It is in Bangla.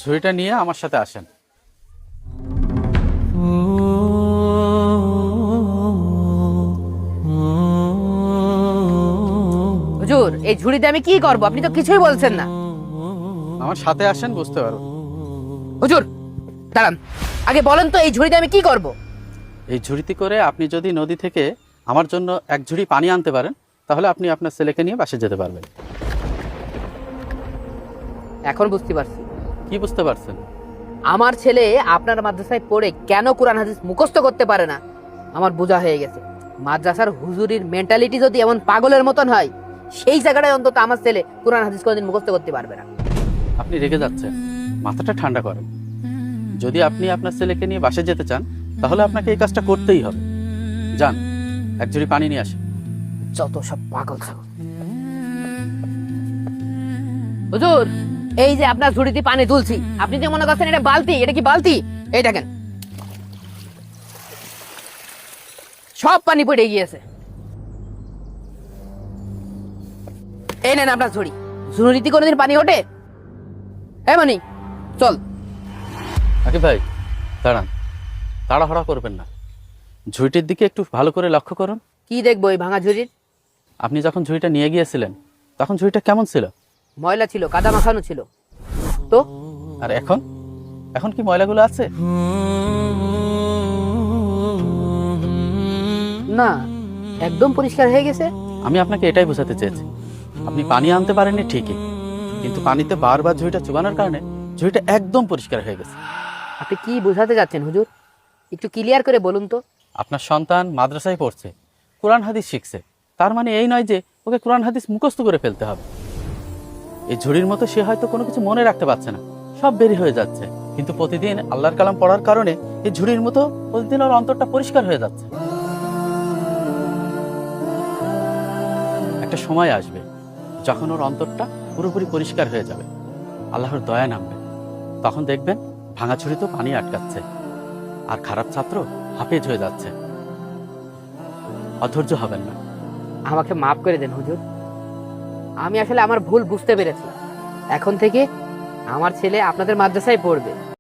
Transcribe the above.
ঝুড়িটা নিয়ে আমার সাথে আসেন। হুজুর, এই ঝুড়িতে আমি কি করব? আপনি তো কিছুই বলছেন না। আমার সাথে আসেন, বুঝতে পারবেন। হুজুর দাঁড়ান, আগে বলেন তো এই ঝুড়িতে আমি কি করব? এই ঝুড়িতে করে আপনি যদি নদী থেকে আমার জন্য এক ঝুড়ি পানি আনতে পারেন, তাহলে আপনি আপনার ছেলেকে নিয়ে বাসে যেতে পারবেন। এখন বুঝতে পারছি কি বুঝতে পারছেন? আমার ছেলে আপনার মাদ্রাসায় পড়ে কেন কোরআন হাদিস মুখস্থ করতে পারে না। আমার বোঝা হয়ে গেছে, মাদ্রাসার হুজুরির মেন্টালিটি যদি এমন পাগলের মতন হয়, সেই জায়গাটায় অন্তত আমার ছেলে কোরআন হাদিস কোনোদিন মুখস্থ করতে পারবে না। আপনি রেগে যাচ্ছেন, মাথাটা ঠান্ডা করেন। যদি আপনি আপনার ছেলেকে নিয়ে বাসে যেতে চান, তাহলে আপনাকে এই কাজটা করতেই হবে। যান, এক ঝুড়ি পানি নিয়ে আসেন। যত সব পাগল ছাগল। হুজুর, এই যে আপনার ঝুড়িতে পানি তুলছি, আপনি যে মনে করছেন এটা বালতি, এটা কি বালতি? এই দেখেন, সব পানি পড়ে গিয়েছে। এই নেন আপনার ঝুড়ি। ঝুড়িতে কোনোদিন পানি ওঠে? মানি চল। আগে ভাই দাঁড়ান, তাড়াহুড়া করবেন না। ঝুড়িটির দিকে একটু ভালো করে লক্ষ্য করুন। কি দেখবো এই ভাঙা ঝুড়ির? আপনি যখন ঝুড়িটা নিয়ে গিয়েছিলেন, তখন ঝুড়িটা কেমন ছিল? ময়লা ছিল, কাদা মাখানো ছিল। তো আর এখন এখন কি ময়লাগুলো আছে? না, একদম পরিষ্কার হয়ে গেছে। আমি আপনাকে এটাই বোঝাতে চেয়েছি, আপনি পানি আনতে পারেননি ঠিকই, কিন্তু পানিতে বারবার ঝুড়িটা চুবানোর কারণে ঝুড়িটা একদম পরিষ্কার হয়ে গেছে। আপনি কি বোঝাতে যাচ্ছেন হুজুর? একটু ক্লিয়ার করে বলুন তো। আপনার সন্তান মাদ্রাসায় পড়ছে, কোরআন হাদিস শিখছে, তার মানে এই নয় যে ওকে কোরআন হাদিস মুখস্থ করে ফেলতে হবে। এই ঝুড়ির মতো সে হয়তো কোনো কিছু মনে রাখতে পারছে না, সব বেরি হয়ে যাচ্ছে, কিন্তু প্রতিদিন আল্লাহর কালাম পড়ার কারণে এই ঝুড়ির মতো প্রতিদিন ওর অন্তরটা পরিষ্কার হয়ে যাচ্ছে। একটা সময় আসবে যখন ওর অন্তরটা পুরোপুরি পরিষ্কার হয়ে যাবে, আল্লাহর দয়া নামবে, তখন দেখবেন ভাঙা ঝুড়িতেও পানি আটকাচ্ছে, আর খারাপ ছাত্র হাফেজ হয়ে যাচ্ছে। অধৈর্য হবেন না। আমাকে মাফ করে দেন হুজুর, আমি আসলে আমার ভুল বুঝতে পেরেছি। এখন থেকে আমার ছেলে আপনাদের মাদ্রাসায় পড়বে।